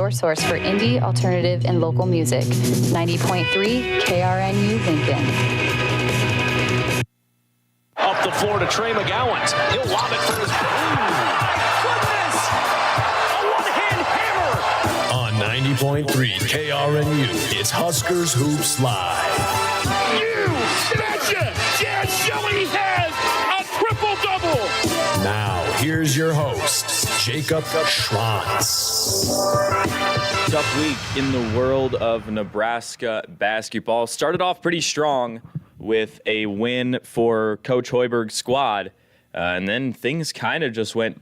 your source for indie, alternative, and local music. 90.3 KRNU Lincoln. Up the floor to Trey McGowan. He'll lob it for his... Goodness! A one-hand hammer! On 90.3 KRNU, it's Huskers Hoops Live. You betcha! Jazz Shelley has a triple-double! Now, here's your host, Jacob Schwantz. Tough week in the world of Nebraska basketball. Started off pretty strong with a win for Coach Hoiberg's squad, and then things kind of just went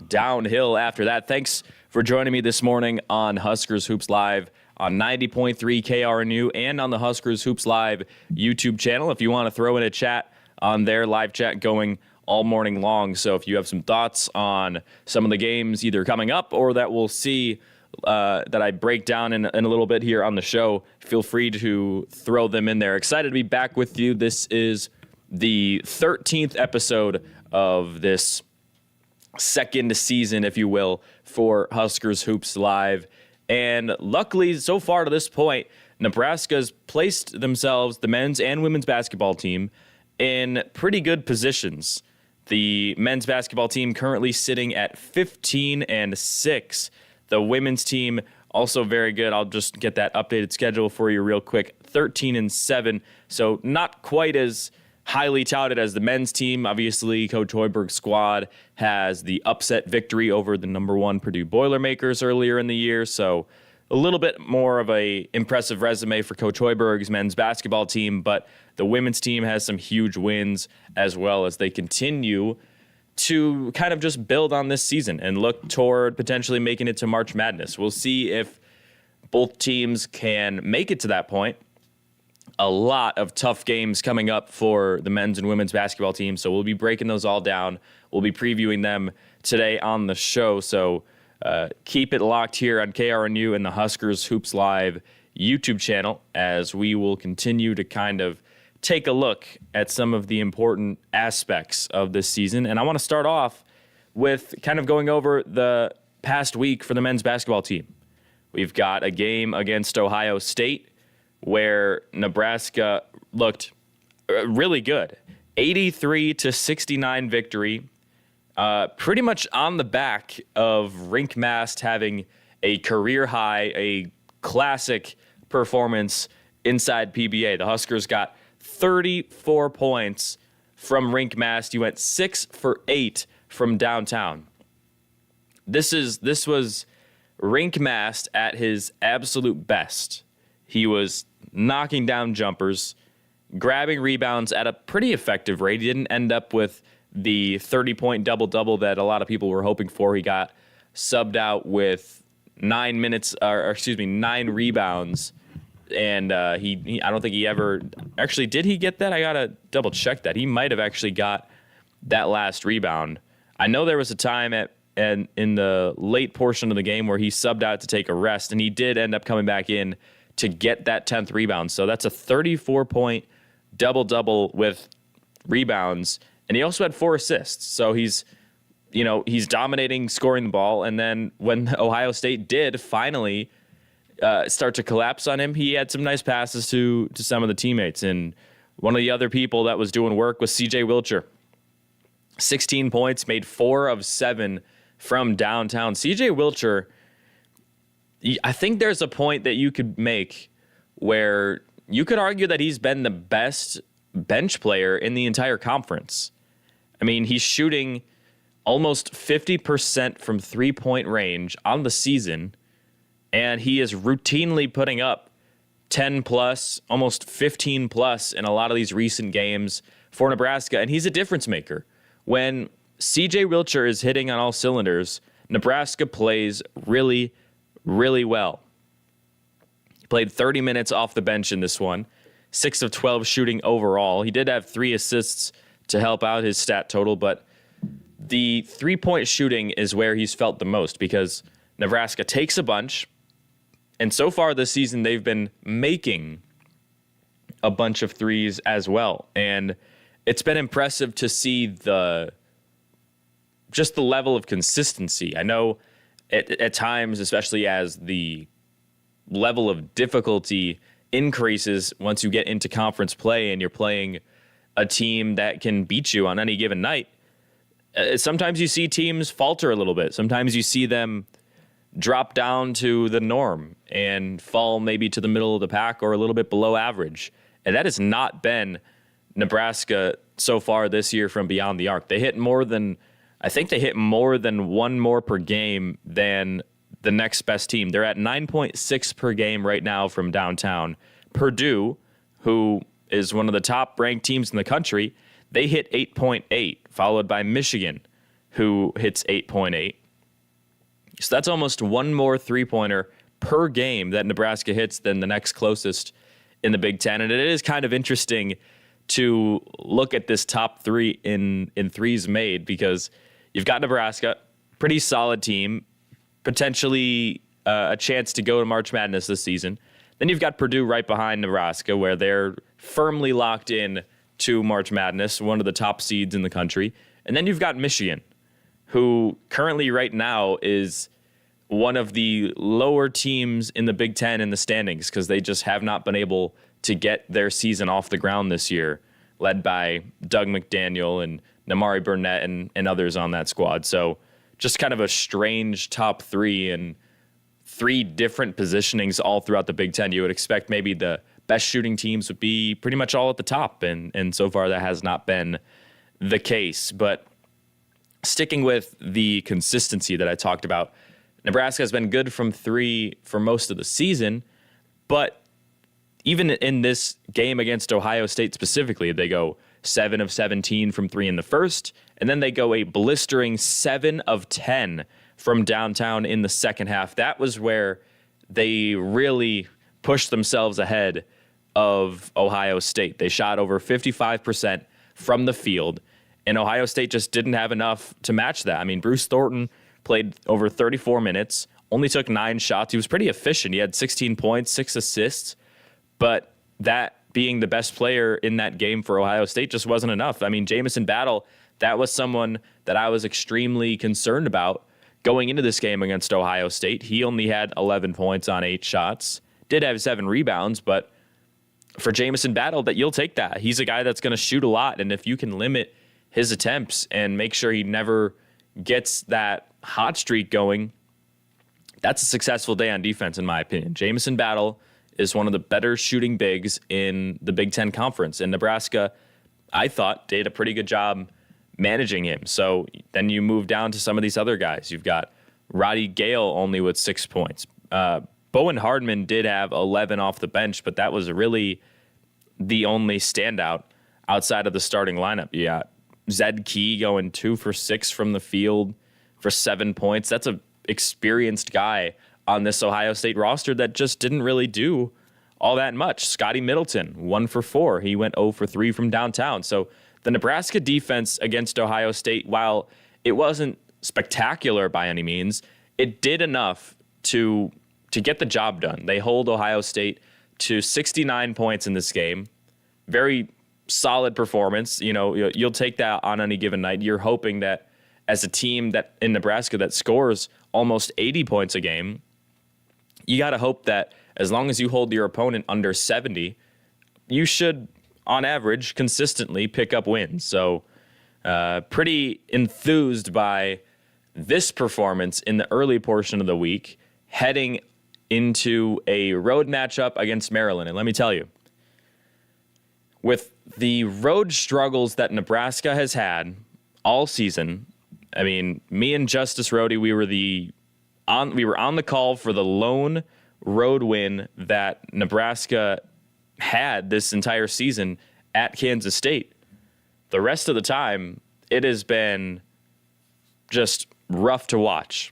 downhill after that. Thanks for joining me this morning on Huskers Hoops Live on 90.3 KRNU and on the Huskers Hoops Live YouTube channel. If you want to throw in a chat on their live chat going all morning long. So if you have some thoughts on some of the games either coming up or that we'll see that I break down in a little bit here on the show, feel free to throw them in there. Excited to be back with you. This is the 13th episode of this second season, if you will, for Huskers Hoops Live. And luckily, so far to this point, Nebraska's placed themselves, the men's and women's basketball team, in pretty good positions. The men's basketball team currently sitting at 15-6. The women's team also very good. I'll just get that updated schedule for you real quick. 13-7. So not quite as highly touted as the men's team. Obviously, Coach Hoiberg's squad has the upset victory over the number one Purdue Boilermakers earlier in the year. So a little bit more of a impressive resume for Coach Hoiberg's men's basketball team. But the women's team has some huge wins as well as they continue to kind of just build on this season and look toward potentially making it to March Madness. We'll see if both teams can make it to that point. A lot of tough games coming up for the men's and women's basketball team, so we'll be breaking those all down. We'll be previewing them today on the show, so keep it locked here on KRNU and the Huskers Hoops Live YouTube channel as we will continue to kind of take a look at some of the important aspects of this season. And I want to start off with kind of going over the past week for the men's basketball team. We've got a game against Ohio State where Nebraska looked really good. 83-69 victory, pretty much on the back of Rink Mast having a career high, a classic performance inside PBA. The Huskers got 34 points from Rink Mast. You went 6 for 8 from downtown. This was Rink Mast at his absolute best. He was knocking down jumpers, grabbing rebounds at a pretty effective rate. He didn't end up with the 30-point double-double that a lot of people were hoping for. He got subbed out with 9 rebounds. And he I don't think he ever actually did. He get that? I gotta double check that. He might have actually got that last rebound. I know there was a time in the late portion of the game where he subbed out to take a rest, and he did end up coming back in to get that 10th rebound. So that's a 34-point double-double with rebounds, and he also had 4 assists. So he's dominating scoring the ball. And then when Ohio State did finally start to collapse on him, he had some nice passes to some of the teammates. And one of the other people that was doing work was C.J. Wilcher. 16 points, made 4 of 7 from downtown. C.J. Wilcher, I think there's a point that you could make where you could argue that he's been the best bench player in the entire conference. I mean, he's shooting almost 50% from three-point range on the season, and he is routinely putting up 10-plus, almost 15-plus in a lot of these recent games for Nebraska, and he's a difference maker. When C.J. Wilcher is hitting on all cylinders, Nebraska plays really, really well. He played 30 minutes off the bench in this one, 6 of 12 shooting overall. He did have 3 assists to help out his stat total, but the three-point shooting is where he's felt the most because Nebraska takes a bunch, and so far this season they've been making a bunch of threes as well. And it's been impressive to see the level of consistency. I know at times, especially as the level of difficulty increases once you get into conference play and you're playing a team that can beat you on any given night, sometimes you see teams falter a little bit. Sometimes you see them drop down to the norm and fall maybe to the middle of the pack or a little bit below average. And that has not been Nebraska so far this year from beyond the arc. They hit more than one more per game than the next best team. They're at 9.6 per game right now from downtown. Purdue, who is one of the top ranked teams in the country, they hit 8.8, followed by Michigan, who hits 8.8. So that's almost one more three-pointer per game that Nebraska hits than the next closest in the Big Ten. And it is kind of interesting to look at this top three in threes made, because you've got Nebraska, pretty solid team, potentially a chance to go to March Madness this season. Then you've got Purdue right behind Nebraska, where they're firmly locked in to March Madness, one of the top seeds in the country. And then you've got Michigan, who currently right now is one of the lower teams in the Big Ten in the standings, because they just have not been able to get their season off the ground this year, led by Doug McDaniel and Namari Burnett and others on that squad. So just kind of a strange top three and three different positionings all throughout the Big Ten. You would expect maybe the best shooting teams would be pretty much all at the top, and so far that has not been the case. But sticking with the consistency that I talked about, Nebraska has been good from three for most of the season, but even in this game against Ohio State specifically, they go 7 of 17 from three in the first, and then they go a blistering 7 of 10 from downtown in the second half. That was where they really pushed themselves ahead of Ohio State. They shot over 55% from the field, and Ohio State just didn't have enough to match that. I mean, Bruce Thornton played over 34 minutes, only took 9 shots. He was pretty efficient. He had 16 points, 6 assists, but that being the best player in that game for Ohio State just wasn't enough. I mean, Jamison Battle, that was someone that I was extremely concerned about going into this game against Ohio State. He only had 11 points on 8 shots, did have 7 rebounds, but for Jamison Battle, that you'll take that. He's a guy that's going to shoot a lot, and if you can limit his attempts and make sure he never gets that hot streak going, that's a successful day on defense, in my opinion. Jamison Battle is one of the better shooting bigs in the Big Ten Conference, and Nebraska, I thought, did a pretty good job managing him. So then you move down to some of these other guys. You've got Roddy Gale only with 6 points. Bowen Hardman did have 11 off the bench, but that was really the only standout outside of the starting lineup. You got Zed Key going 2 for 6 from the field for 7 points. That's an experienced guy on this Ohio State roster that just didn't really do all that much. Scotty Middleton, 1 for 4. He went 0 for 3 from downtown. So the Nebraska defense against Ohio State, while it wasn't spectacular by any means, it did enough to get the job done. They hold Ohio State to 69 points in this game. Very solid performance. You know, you'll take that on any given night. You're hoping that as a team that in Nebraska that scores almost 80 points a game, you got to hope that as long as you hold your opponent under 70, you should, on average, consistently pick up wins. So pretty enthused by this performance in the early portion of the week, heading into a road matchup against Maryland. And let me tell you, with the road struggles that Nebraska has had all season, I mean, me and Justice Rhodey, we were on the call for the lone road win that Nebraska had this entire season at Kansas State. The rest of the time, it has been just rough to watch.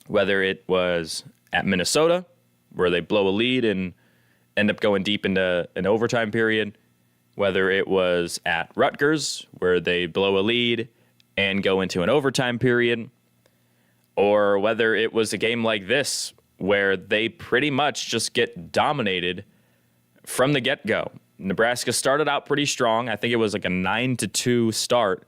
Whether it was at Minnesota, where they blow a lead and end up going deep into an overtime period, whether it was at Rutgers, where they blow a lead and go into an overtime period, or whether it was a game like this, where they pretty much just get dominated from the get-go. Nebraska started out pretty strong. I think it was like a 9-2 start,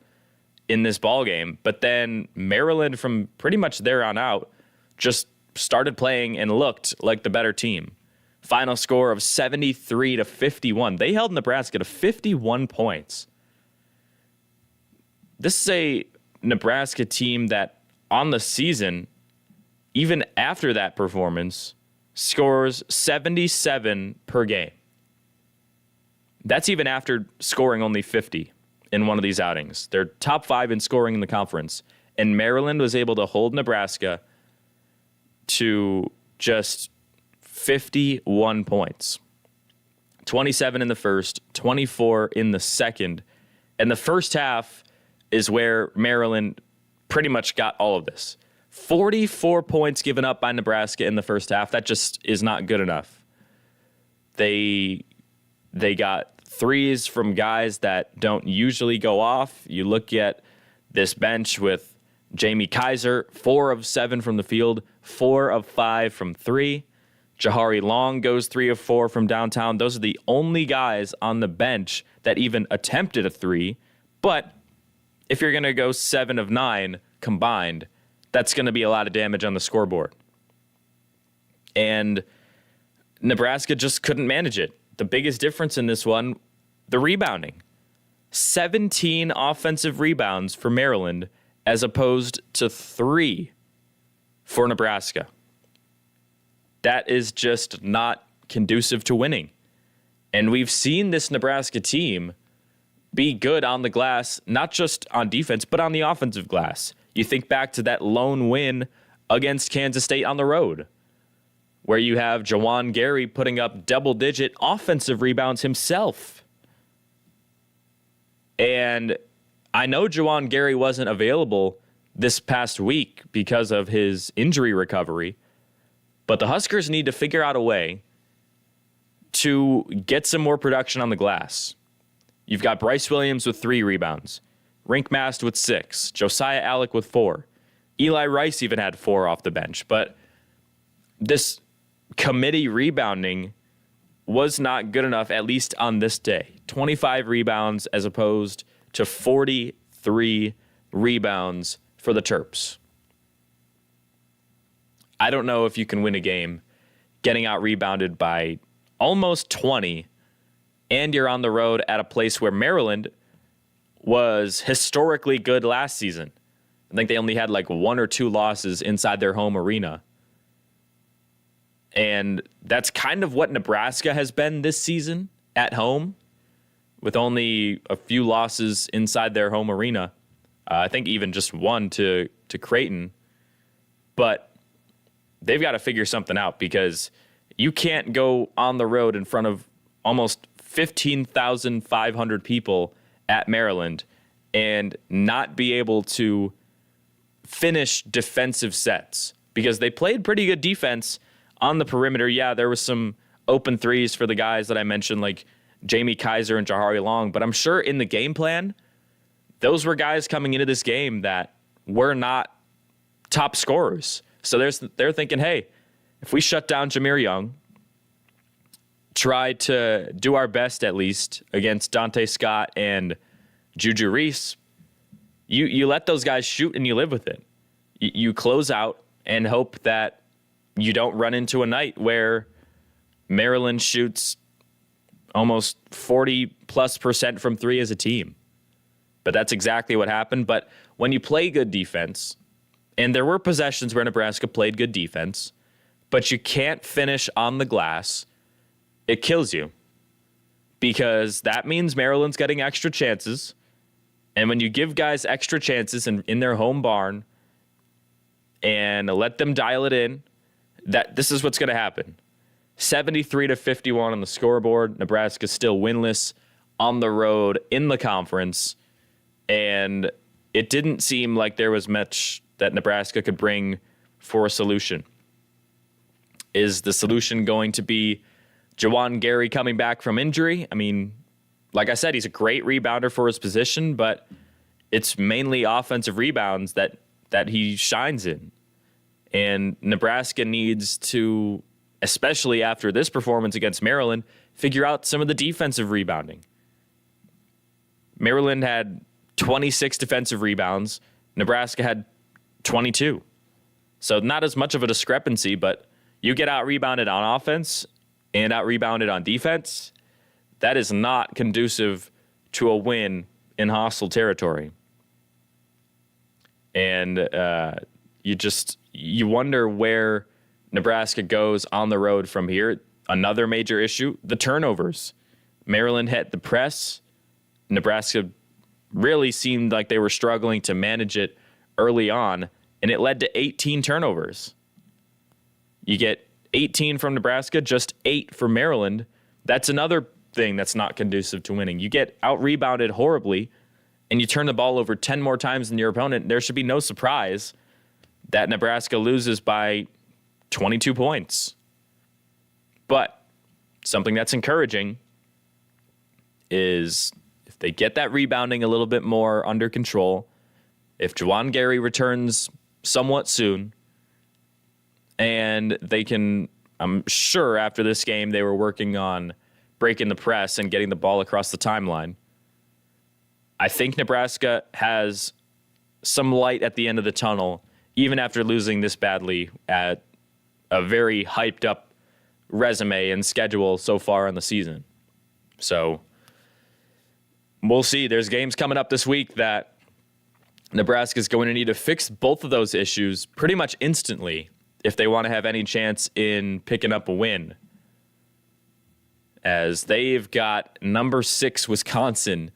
in this ball game. But then Maryland, from pretty much there on out, just started playing and looked like the better team. Final score of 73-51. They held Nebraska to 51 points. This is a Nebraska team that on the season, even after that performance, scores 77 per game. That's even after scoring only 50 in one of these outings. They're top 5 in scoring in the conference. And Maryland was able to hold Nebraska to just 51 points. 27 in the first, 24 in the second. And the first half is where Maryland pretty much got all of this. 44 points given up by Nebraska in the first half. That just is not good enough. They got threes from guys that don't usually go off. You look at this bench with Jamie Kaiser, 4 of 7 from the field, 4 of 5 from 3. Jahari Long goes 3 of 4 from downtown. Those are the only guys on the bench that even attempted a 3. But if you're going to go 7 of 9 combined, that's going to be a lot of damage on the scoreboard. And Nebraska just couldn't manage it. The biggest difference in this one, the rebounding. 17 offensive rebounds for Maryland as opposed to 3 for Nebraska. That is just not conducive to winning. And we've seen this Nebraska team be good on the glass, not just on defense, but on the offensive glass. You think back to that lone win against Kansas State on the road, where you have Jawan Gary putting up double-digit offensive rebounds himself. And I know Jawan Gary wasn't available this past week because of his injury recovery, but the Huskers need to figure out a way to get some more production on the glass. You've got Bryce Williams with 3 rebounds, Rink Mast with 6, Josiah Alec with 4. Eli Rice even had 4 off the bench. But this committee rebounding was not good enough, at least on this day. 25 rebounds as opposed to 43 rebounds for the Terps. I don't know if you can win a game getting out rebounded by almost 20, and you're on the road at a place where Maryland was historically good last season. I think they only had like 1 or 2 losses inside their home arena. And that's kind of what Nebraska has been this season at home, with only a few losses inside their home arena. I think even just 1 to Creighton. But they've got to figure something out, because you can't go on the road in front of almost 15,500 people at Maryland and not be able to finish defensive sets, because they played pretty good defense on the perimeter. Yeah, there was some open threes for the guys that I mentioned, like Jamie Kaiser and Jahari Long, but I'm sure in the game plan, those were guys coming into this game that were not top scorers. So they're thinking, hey, if we shut down Jameer Young, try to do our best at least against Dante Scott and Juju Reese, you let those guys shoot and you live with it. You close out and hope that you don't run into a night where Maryland shoots almost 40+% from 3 as a team. But that's exactly what happened. But when you play good defense, and there were possessions where Nebraska played good defense, but you can't finish on the glass, it kills you, because that means Maryland's getting extra chances. And when you give guys extra chances in their home barn and let them dial it in, that this is what's going to happen. 73-51 on the scoreboard. Nebraska's still winless on the road in the conference. And it didn't seem like there was much that Nebraska could bring for a solution. Is the solution going to be Jawan Gary coming back from injury? I mean, like I said, he's a great rebounder for his position, but it's mainly offensive rebounds that he shines in. And Nebraska needs to, especially after this performance against Maryland, figure out some of the defensive rebounding. Maryland had 26 defensive rebounds. Nebraska had 22. So not as much of a discrepancy, but you get out-rebounded on offense and out-rebounded on defense. That is not conducive to a win in hostile territory. And you wonder where Nebraska goes on the road from here. Another major issue, the turnovers. Maryland hit the press. Nebraska really seemed like they were struggling to manage it early on, and it led to 18 turnovers. You get 18 from Nebraska, just 8 from Maryland. That's another thing that's not conducive to winning. You get out-rebounded horribly, and you turn the ball over 10 more times than your opponent. There should be no surprise that Nebraska loses by 22 points. But something that's encouraging is if they get that rebounding a little bit more under control, if Juwan Gary returns somewhat soon, and they can, I'm sure after this game they were working on breaking the press and getting the ball across the timeline. I think Nebraska has some light at the end of the tunnel, even after losing this badly at a very hyped up resume and schedule so far in the season. So we'll see. There's games coming up this week that Nebraska is going to need to fix both of those issues pretty much instantly if they want to have any chance in picking up a win. As they've got number 6 Wisconsin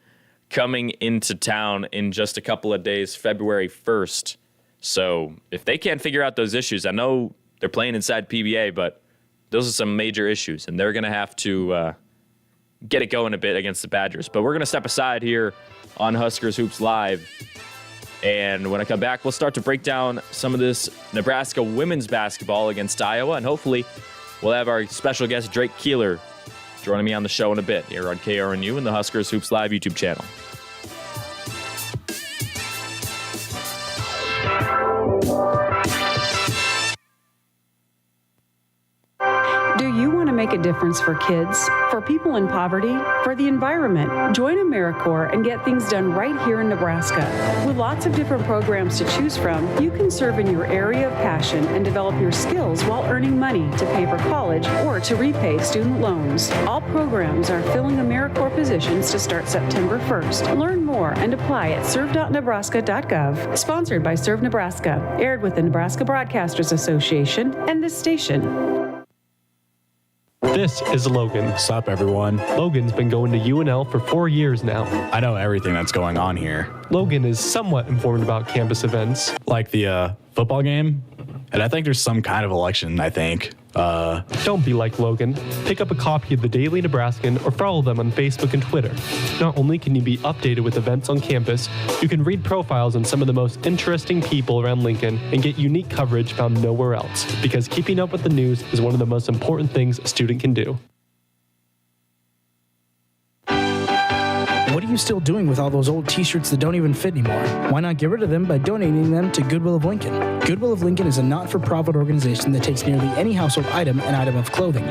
coming into town in just a couple of days, February 1st. So if they can't figure out those issues, I know they're playing inside PBA, but those are some major issues, and they're going to have to get it going a bit against the Badgers. But we're going to step aside here on Huskers Hoops Live, and when I come back, we'll start to break down some of this Nebraska women's basketball against Iowa, and hopefully we'll have our special guest, Drake Keeler, joining me on the show in a bit here on KRNU and the Huskers Hoops Live YouTube channel. Do you want to make a difference for kids, for people in poverty, for the environment? Join AmeriCorps and get things done right here in Nebraska. With lots of different programs to choose from, you can serve in your area of passion and develop your skills while earning money to pay for college or to repay student loans. All programs are filling AmeriCorps positions to start September 1st. Learn more and apply at serve.nebraska.gov. Sponsored by Serve Nebraska. Aired with the Nebraska Broadcasters Association and this station. This is Logan. What's up, everyone? Logan's been going to UNL for 4 years now. I know everything that's going on here. Logan is somewhat informed about campus events. Like the football game, and I think there's some kind of election, I think. Don't be like Logan. Pick up a copy of the Daily Nebraskan or follow them on Facebook and Twitter. Not only can you be updated with events on campus, you can read profiles on some of the most interesting people around Lincoln and get unique coverage found nowhere else, because keeping up with the news is one of the most important things a student can do. What are you still doing with all those old t-shirts that don't even fit anymore? Why not get rid of them by donating them to Goodwill of Lincoln? Goodwill of Lincoln is a not-for-profit organization that takes nearly any household item and item of clothing.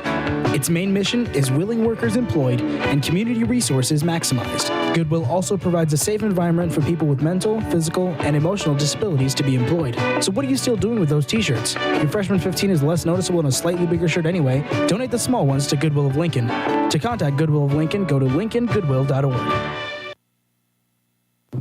Its main mission is willing workers employed and community resources maximized. Goodwill also provides a safe environment for people with mental, physical, and emotional disabilities to be employed. So what are you still doing with those t-shirts? Your freshman 15 is less noticeable in a slightly bigger shirt anyway. Donate the small ones to Goodwill of Lincoln. To contact Goodwill of Lincoln, go to lincolngoodwill.org.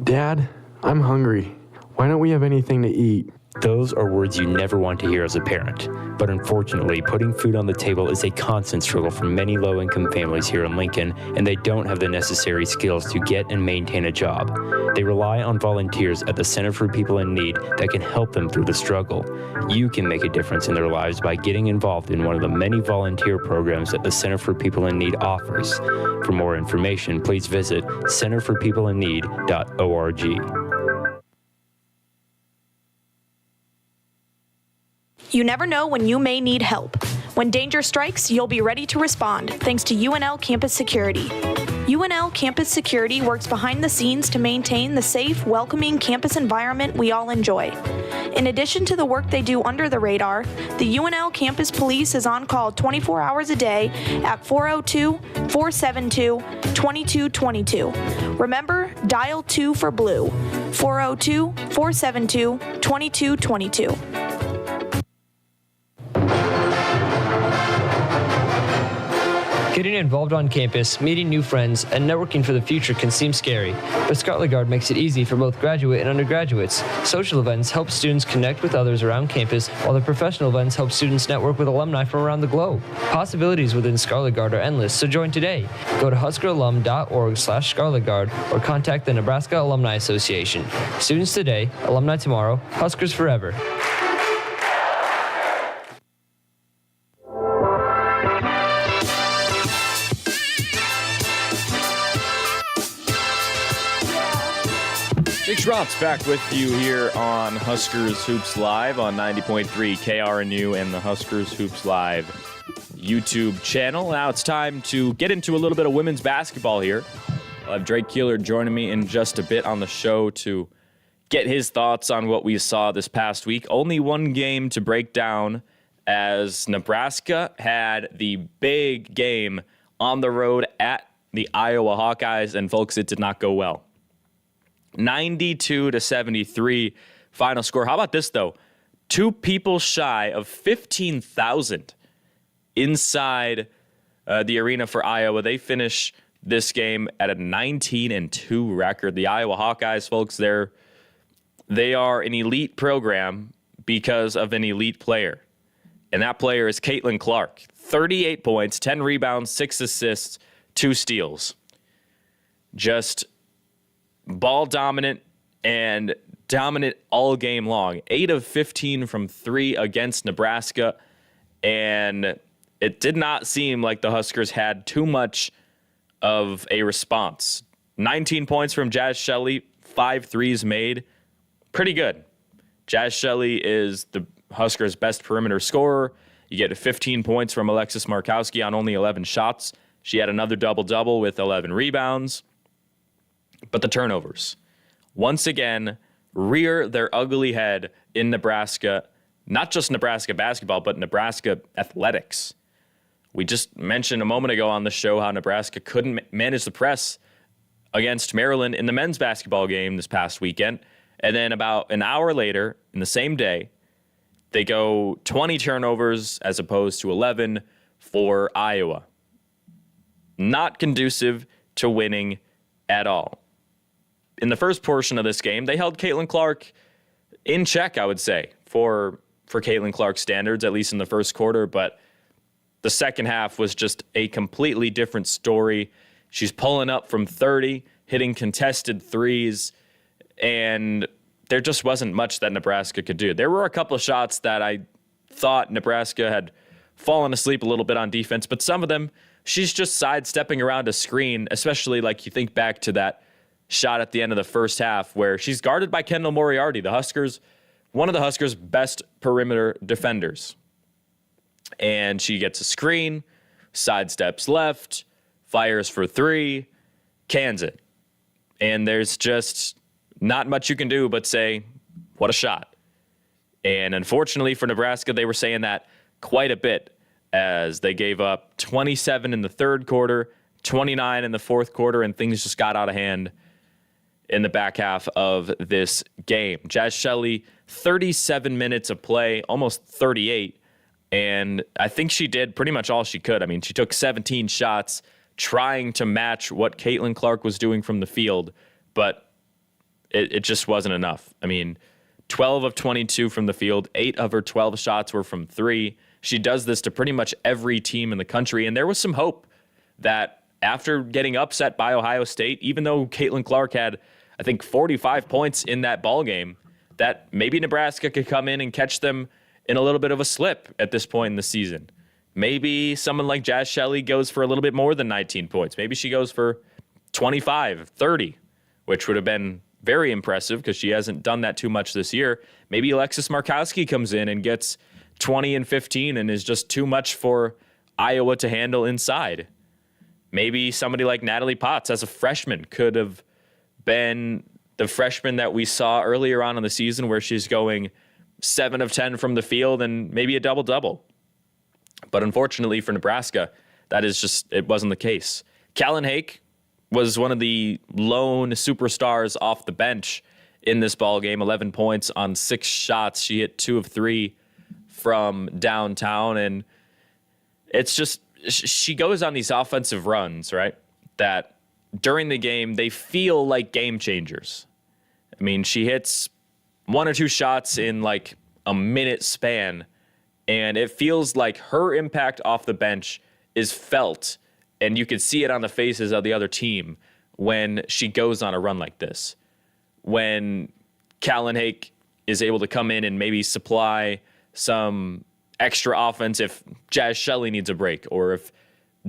Dad, I'm hungry. Why don't we have anything to eat? Those are words you never want to hear as a parent. But unfortunately, putting food on the table is a constant struggle for many low-income families here in Lincoln, and they don't have the necessary skills to get and maintain a job. They rely on volunteers at the Center for People in Need that can help them through the struggle. You can make a difference in their lives by getting involved in one of the many volunteer programs that the Center for People in Need offers. For more information, please visit centerforpeopleinneed.org. You never know when you may need help. When danger strikes, you'll be ready to respond thanks to UNL Campus Security. UNL Campus Security works behind the scenes to maintain the safe, welcoming campus environment we all enjoy. In addition to the work they do under the radar, the UNL Campus Police is on call 24 hours a day at 402-472-2222. Remember, dial 2 for blue, 402-472-2222. Getting involved on campus, meeting new friends, and networking for the future can seem scary, but Scarlet Guard makes it easy for both graduate and undergraduates. Social events help students connect with others around campus, while the professional events help students network with alumni from around the globe. Possibilities within Scarlet Guard are endless, so join today. Go to huskeralum.org/Scarlet Guard or contact the Nebraska Alumni Association. Students today, alumni tomorrow, Huskers forever. Jake Schrott's back with you here on Huskers Hoops Live on 90.3 KRNU and the Huskers Hoops Live YouTube channel. Now it's time to get into a little bit of women's basketball here. I'll have Drake Keeler joining me in just a bit on the show to get his thoughts on what we saw this past week. Only one game to break down as Nebraska had the big game on the road at the Iowa Hawkeyes, and folks, it did not go well. 92-73 final score. How about this, though? 2 people shy of 15,000 inside the arena for Iowa. They finish this game at a 19-2 record. The Iowa Hawkeyes, folks, they are an elite program because of an elite player. And that player is Caitlin Clark. 38 points, 10 rebounds, 6 assists, 2 steals. Just ball dominant and dominant all game long. 8 of 15 from 3 against Nebraska. And it did not seem like the Huskers had too much of a response. 19 points from Jazz Shelley, 5 threes made. Pretty good. Jazz Shelley is the Huskers' best perimeter scorer. You get 15 points from Alexis Markowski on only 11 shots. She had another double-double with 11 rebounds. But the turnovers, once again, rear their ugly head in Nebraska, not just Nebraska basketball, but Nebraska athletics. We just mentioned a moment ago on the show how Nebraska couldn't manage the press against Maryland in the men's basketball game this past weekend. And then about an hour later, in the same day, they go 20 turnovers as opposed to 11 for Iowa. Not conducive to winning at all. In the first portion of this game, they held Caitlin Clark in check, I would say, for Caitlin Clark's standards, at least in the first quarter. But the second half was just a completely different story. She's pulling up from 30, hitting contested threes, and there just wasn't much that Nebraska could do. There were a couple of shots that I thought Nebraska had fallen asleep a little bit on defense, but some of them, she's just sidestepping around a screen, especially like you think back to that shot at the end of the first half where she's guarded by Kendall Moriarty, one of the Huskers' best perimeter defenders. And she gets a screen, sidesteps left, fires for 3, cans it. And there's just not much you can do but say, what a shot. And unfortunately for Nebraska, they were saying that quite a bit as they gave up 27 in the third quarter, 29 in the fourth quarter, and things just got out of hand in the back half of this game. Jazz Shelley, 37 minutes of play, almost 38, and I think she did pretty much all she could. I mean, she took 17 shots trying to match what Caitlin Clark was doing from the field, but it just wasn't enough. I mean, 12 of 22 from the field, 8 of her 12 shots were from 3. She does this to pretty much every team in the country, and there was some hope that after getting upset by Ohio State, even though Caitlin Clark had, I think, 45 points in that ball game, that maybe Nebraska could come in and catch them in a little bit of a slip at this point in the season. Maybe someone like Jazz Shelley goes for a little bit more than 19 points. Maybe she goes for 25, 30, which would have been very impressive because she hasn't done that too much this year. Maybe Alexis Markowski comes in and gets 20 and 15 and is just too much for Iowa to handle inside. maybe somebody like Natalie Potts as a freshman could have been the freshman that we saw earlier on in the season where she's going 7 of 10 from the field and maybe a double-double. But unfortunately for Nebraska, it wasn't the case. Callan Hake was one of the lone superstars off the bench in this ball game, 11 points on 6 shots. She hit 2 of 3 from downtown, and it's just she goes on these offensive runs, right, that during the game they feel like game changers. I mean, she hits 1 or 2 shots in like a minute span, and it feels like her impact off the bench is felt, and you can see it on the faces of the other team when she goes on a run like this. When Callan Hake is able to come in and maybe supply some extra offense if Jazz Shelley needs a break, or if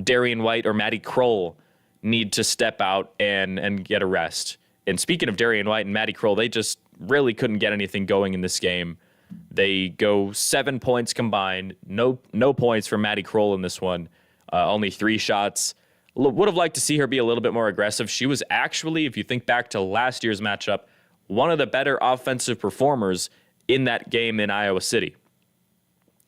Darian White or Maddie Kroll need to step out and get a rest. And speaking of Darian White and Maddie Kroll, they just really couldn't get anything going in this game. They go 7 points combined. No points for Maddie Kroll in this one. Only 3 shots. Would have liked to see her be a little bit more aggressive. She was actually, if you think back to last year's matchup, one of the better offensive performers in that game in Iowa City.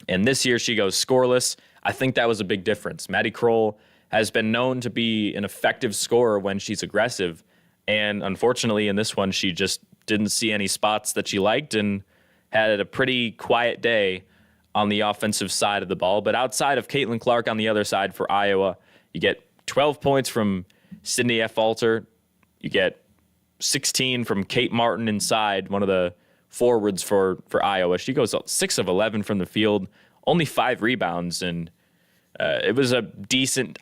And this year she goes scoreless. I think that was a big difference. Maddie Kroll has been known to be an effective scorer when she's aggressive. And unfortunately in this one, she just didn't see any spots that she liked and had a pretty quiet day on the offensive side of the ball. But outside of Caitlin Clark on the other side for Iowa, you get 12 points from Sydney F. Alter. You get 16 from Kate Martin inside, one of the forwards for Iowa. She goes 6 of 11 from the field, only 5 rebounds, and it was a decent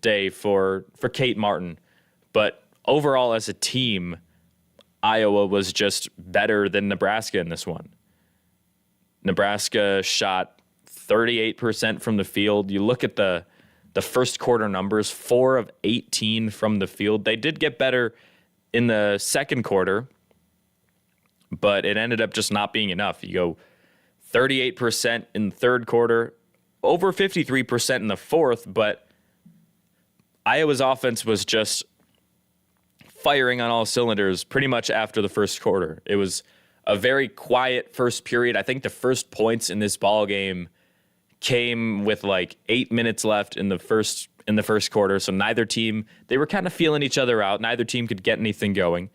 day for Kate Martin. But overall as a team, Iowa was just better than Nebraska in this one. Nebraska shot 38% from the field. You look at the first quarter numbers, 4 of 18 from the field. They did get better in the second quarter, but it ended up just not being enough. You go 38% in the third quarter, over 53% in the fourth, but Iowa's offense was just firing on all cylinders pretty much after the first quarter. It was a very quiet first period. I think the first points in this ball game came with like 8 minutes left in the first quarter. So neither team, they were kind of feeling each other out. Neither team could get anything going.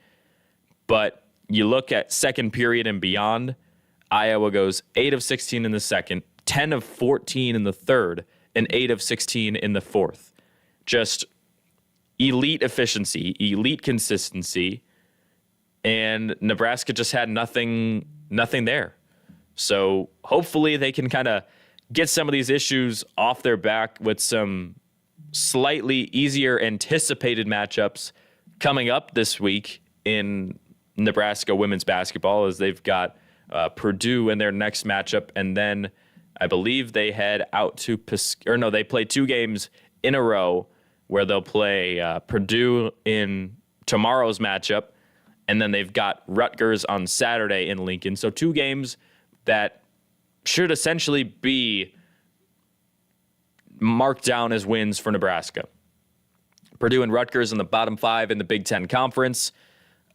But you look at second period and beyond, Iowa goes 8 of 16 in the second, 10 of 14 in the third, and 8 of 16 in the fourth. Just elite efficiency, elite consistency, and Nebraska just had nothing there. So hopefully they can kind of get some of these issues off their back with some slightly easier anticipated matchups coming up this week in Nebraska women's basketball, as they've got Purdue in their next matchup, and then I believe they head out to they play 2 games in a row where they'll play Purdue in tomorrow's matchup, and then they've got Rutgers on Saturday in Lincoln. So 2 games that should essentially be marked down as wins for Nebraska. Purdue and Rutgers in the bottom 5 in the Big Ten Conference.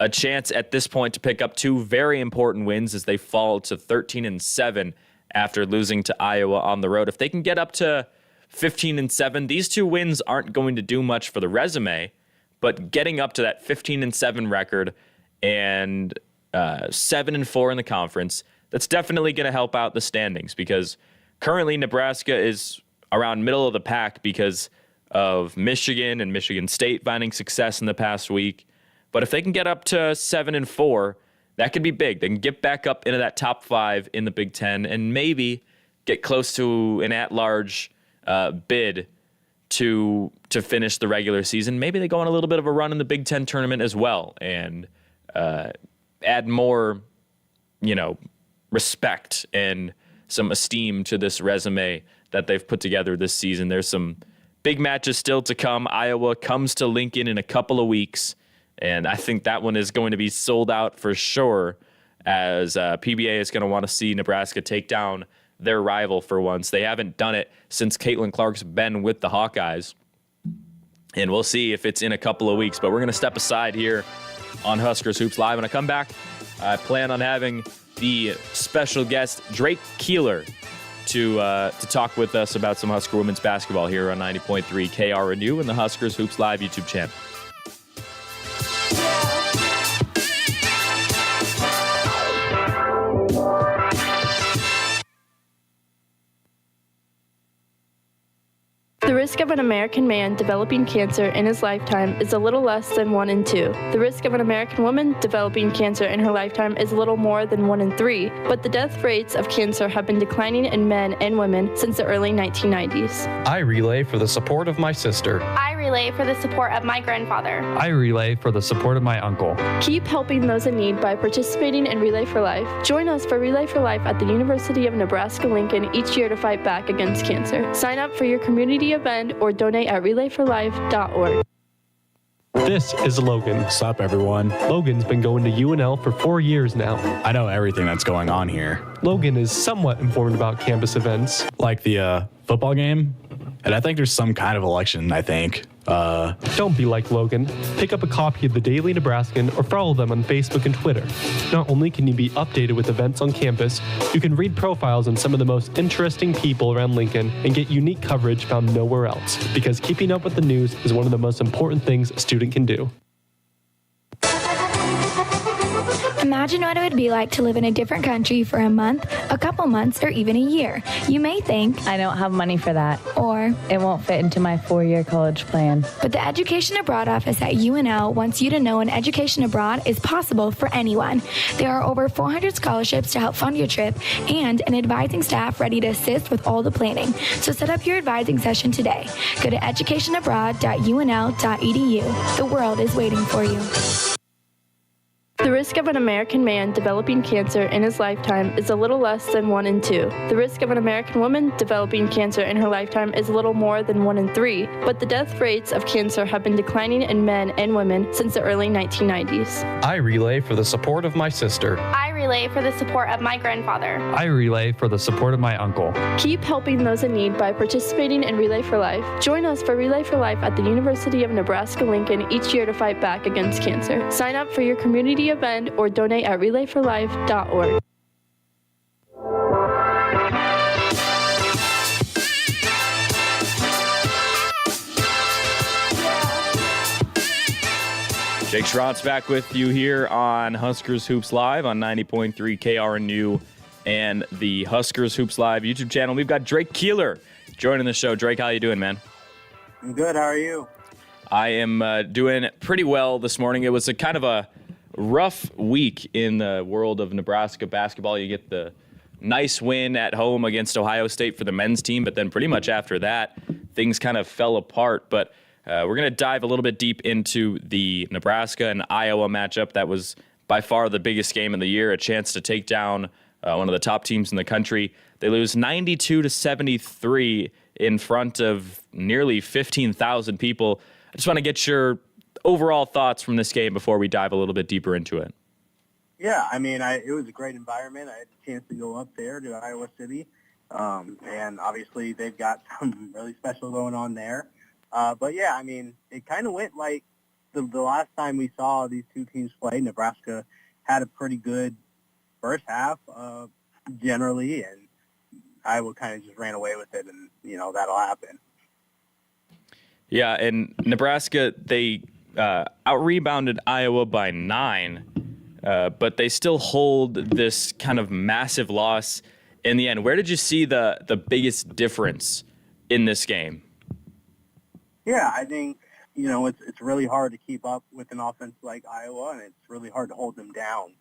A chance at this point to pick up 2 very important wins as they fall to 13-7 after losing to Iowa on the road. If they can get up to 15-7, these 2 wins aren't going to do much for the resume, but getting up to that 15-7 record and 7-4 in the conference, that's definitely going to help out the standings, because currently Nebraska is around middle of the pack because of Michigan and Michigan State finding success in the past week. But if they can get up to 7-4, that could be big. They can get back up into that top 5 in the Big Ten and maybe get close to an at-large bid to finish the regular season. Maybe they go on a little bit of a run in the Big Ten tournament as well and add more, respect and some esteem to this resume that they've put together this season. There's some big matches still to come. Iowa comes to Lincoln in a couple of weeks, and I think that one is going to be sold out for sure, as PBA is going to want to see Nebraska take down their rival for once. They haven't done it since Caitlin Clark's been with the Hawkeyes. And we'll see if it's in a couple of weeks. But we're going to step aside here on Huskers Hoops Live. When I come back, I plan on having the special guest Drake Keeler to talk with us about some Husker women's basketball here on 90.3 KRNU and the Huskers Hoops Live YouTube channel. The risk of an American man developing cancer in his lifetime is a little less than 1 in 2. The risk of an American woman developing cancer in her lifetime is a little more than 1 in 3, but the death rates of cancer have been declining in men and women since the early 1990s. I relay for the support of my sister. I relay for the support of my grandfather. I relay for the support of my uncle. Keep helping those in need by participating in Relay for Life. Join us for Relay for Life at the University of Nebraska-Lincoln each year to fight back against cancer. Sign up for your community event or donate at relayforlife.org. This is Logan. What's up, everyone? Logan's been going to UNL for 4 years now. I know everything that's going on here. Logan is somewhat informed about campus events. Like the football game, and I think there's some kind of election, I think. Don't be like Logan. Pick up a copy of the Daily Nebraskan or follow them on Facebook and Twitter. Not only can you be updated with events on campus, you can read profiles on some of the most interesting people around Lincoln and get unique coverage found nowhere else, because keeping up with the news is one of the most important things a student can do. Imagine what it would be like to live in a different country for a month, a couple months, or even a year. You may think, I don't have money for that. Or, it won't fit into my 4-year college plan. But the Education Abroad office at UNL wants you to know an education abroad is possible for anyone. There are over 400 scholarships to help fund your trip and an advising staff ready to assist with all the planning. So set up your advising session today. Go to educationabroad.unl.edu. The world is waiting for you. The risk of an American man developing cancer in his lifetime is a little less than 1 in 2. The risk of an American woman developing cancer in her lifetime is a little more than 1 in 3, but the death rates of cancer have been declining in men and women since the early 1990s. I relay for the support of my sister. I relay for the support of my grandfather. I relay for the support of my uncle. Keep helping those in need by participating in Relay for Life. Join us for Relay for Life at the University of Nebraska-Lincoln each year to fight back against cancer. Sign up for your community event or donate at relayforlife.org. Jake Schrantz back with you here on Huskers Hoops Live on 90.3 KRNU and the Huskers Hoops Live YouTube channel. We've got Drake Keeler joining the show. Drake, how you doing, man? I'm good. How are you? I am doing pretty well this morning. It was a kind of a rough week in the world of Nebraska basketball. You get the nice win at home against Ohio State for the men's team, but then pretty much after that, things kind of fell apart. But we're going to dive a little bit deep into the Nebraska and Iowa matchup. That was by far the biggest game of the year, a chance to take down one of the top teams in the country. They lose 92-73 in front of nearly 15,000 people. I just want to get your overall thoughts from this game before we dive a little bit deeper into it. Yeah, I mean, it was a great environment. I had a chance to go up there to Iowa City, and obviously they've got something really special going on there. But, yeah, I mean, it kind of went like the last time we saw these two teams play. Nebraska had a pretty good first half generally, and Iowa kind of just ran away with it, and, you know, that'll happen. Yeah, and Nebraska, they out-rebounded Iowa by 9, but they still hold this kind of massive loss in the end. Where did you see the biggest difference in this game? Yeah, I think, you know, it's really hard to keep up with an offense like Iowa, and it's really hard to hold them down.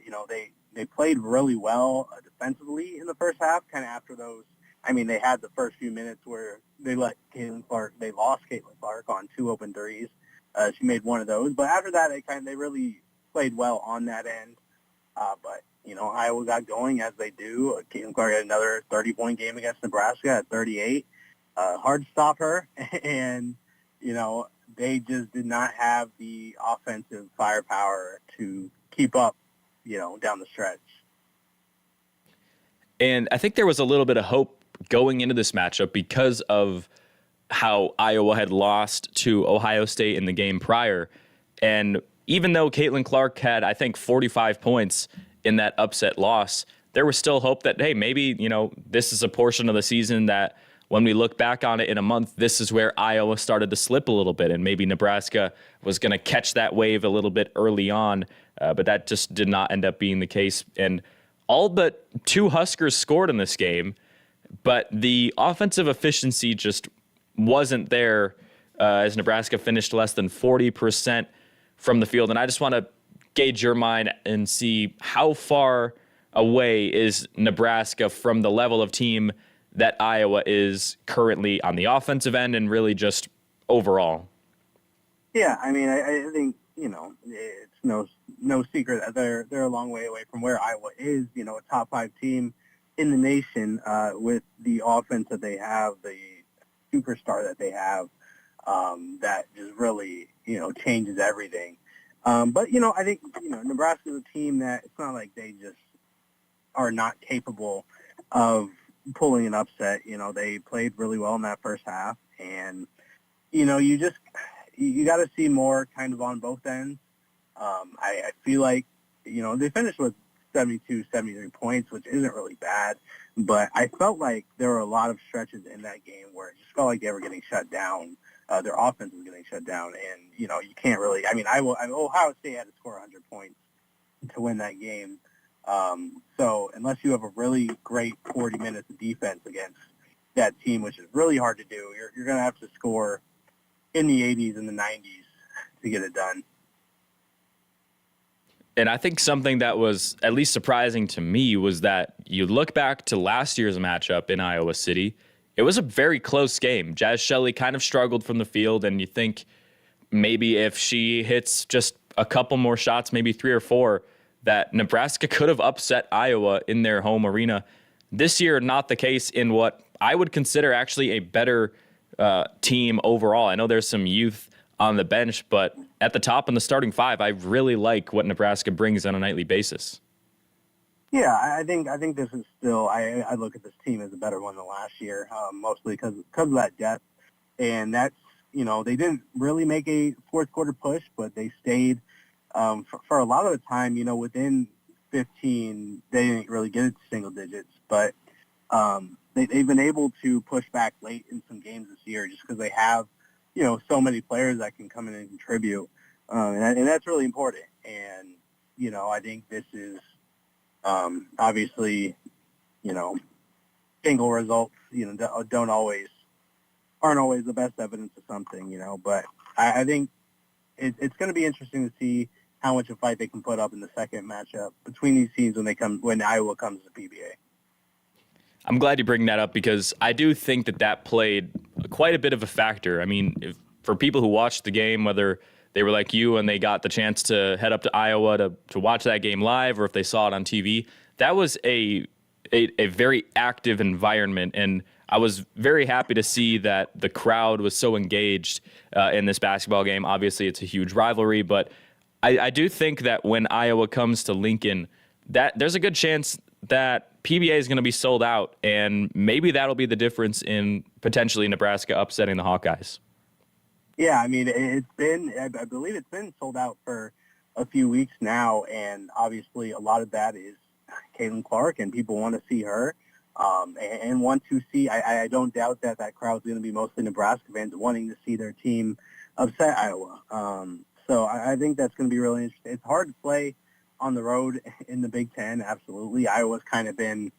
You know, they played really well defensively in the first half, kind of after those. I mean, they had the first few minutes where they lost Caitlin Clark on 2 open threes. She made one of those, but after that, they really played well on that end. But you know, Iowa got going as they do. Caitlin Clark had another 30-point game against Nebraska at 38. Hard to stop her, and you know, they just did not have the offensive firepower to keep up, you know, down the stretch. And I think there was a little bit of hope going into this matchup because of how Iowa had lost to Ohio State in the game prior. And even though Caitlin Clark had, I think, 45 points in that upset loss, there was still hope that, hey, maybe, this is a portion of the season that when we look back on it in a month, this is where Iowa started to slip a little bit, and maybe Nebraska was going to catch that wave a little bit early on, but that just did not end up being the case. And all but 2 Huskers scored in this game, but the offensive efficiency just wasn't there as Nebraska finished less than 40% from the field. And I just want to gauge your mind and see how far away is Nebraska from the level of team that Iowa is currently on the offensive end and really just overall. Yeah, I mean, I think, it's no secret that they're a long way away from where Iowa is, a top 5 team in the nation with the offense that they have, the superstar that they have, that just really, changes everything. But, I think, Nebraska's a team that it's not like they just are not capable of pulling an upset. They played really well in that first half, and, you got to see more kind of on both ends. I feel like, they finished with 72, 73 points, which isn't really bad, but I felt like there were a lot of stretches in that game where it just felt like they were getting shut down. Their offense was getting shut down, and, you can't really, Ohio State had to score 100 points to win that game. So unless you have a really great 40 minutes of defense against that team, which is really hard to do, you're going to have to score in the 80s and the 90s to get it done. And I think something that was at least surprising to me was that you look back to last year's matchup in Iowa City, it was a very close game. Jazz Shelley kind of struggled from the field, and you think maybe if she hits just a couple more shots, maybe 3 or 4, that Nebraska could have upset Iowa in their home arena. This year, not the case in what I would consider actually a better team overall. I know there's some youth on the bench, but at the top in the starting 5, I really like what Nebraska brings on a nightly basis. Yeah, I think this is still, I look at this team as a better one than last year, mostly because of that depth. And that's, they didn't really make a fourth quarter push, but they stayed for a lot of the time, within 15, they didn't really get it to single digits, but they've been able to push back late in some games this year just because they have, so many players that can come in and contribute. And that's really important. And, I think this is obviously, single results, aren't always the best evidence of something, but I think it's going to be interesting to see how much of a fight they can put up in the second matchup between these teams when Iowa comes to PBA. I'm glad you bring that up because I do think that played quite a bit of a factor. I mean, for people who watched the game, whether they were like you and they got the chance to head up to Iowa to watch that game live, or if they saw it on TV, that was a very active environment. And I was very happy to see that the crowd was so engaged in this basketball game. Obviously, it's a huge rivalry, but I do think that when Iowa comes to Lincoln, that there's a good chance that PBA is going to be sold out, and maybe that'll be the difference in potentially Nebraska upsetting the Hawkeyes. Yeah, I mean, I believe it's been sold out for a few weeks now, and obviously a lot of that is Caitlin Clark, and people want to see her and want to see, I don't doubt that crowd's going to be mostly Nebraska fans wanting to see their team upset Iowa. So I think that's going to be really interesting. It's hard to play on the road in the Big Ten, absolutely. Iowa's kind of been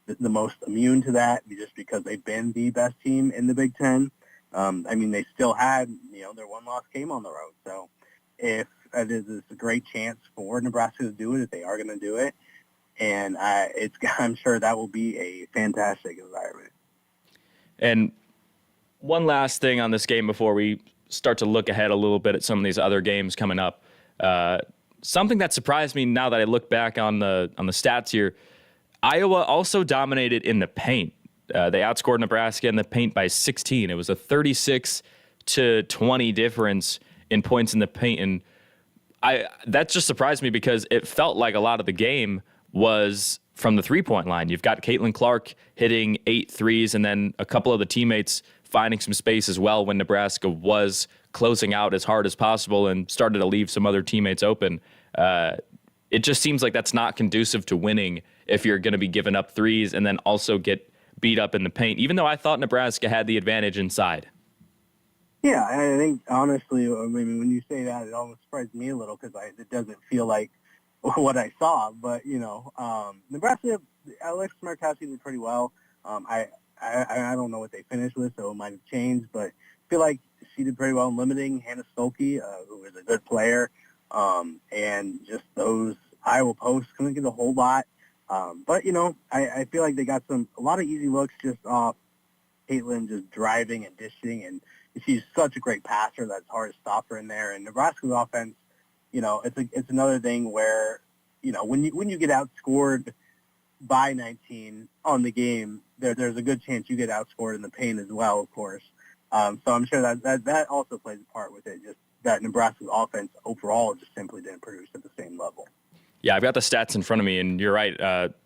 the most immune to that just because they've been the best team in the Big Ten. I mean, they still had, their one loss came on the road. So if it is a great chance for Nebraska to do it, if they are going to do it, and I'm sure that will be a fantastic environment. And one last thing on this game before we start to look ahead a little bit at some of these other games coming up. Something that surprised me now that I look back on the stats here, Iowa also dominated in the paint. They outscored Nebraska in the paint by 16. It was a 36-20 difference in points in the paint. And that just surprised me because it felt like a lot of the game was from the three-point line. You've got Caitlin Clark hitting 8 threes, and then a couple of the teammates finding some space as well when Nebraska was closing out as hard as possible and started to leave some other teammates open. It just seems like that's not conducive to winning if you're going to be giving up threes and then also get beat up in the paint, even though I thought Nebraska had the advantage inside. Yeah, I think, honestly, I mean, when you say that, it almost surprised me a little because it doesn't feel like what I saw. But, Nebraska, Alex Markowski did pretty well. I don't know what they finished with, so it might have changed. But I feel like she did pretty well in limiting Hannah Stolke, who is a good player. And just those Iowa posts couldn't get a whole lot. But, I feel like they got a lot of easy looks just off Caitlin just driving and dishing, and she's such a great passer that's hard to stop her in there. And Nebraska's offense, it's another thing where, when you get outscored by 19 on the game, there's a good chance you get outscored in the paint as well, of course. So I'm sure that also plays a part with it, just that Nebraska's offense overall just simply didn't produce at the same level. Yeah, I've got the stats in front of me, and you're right.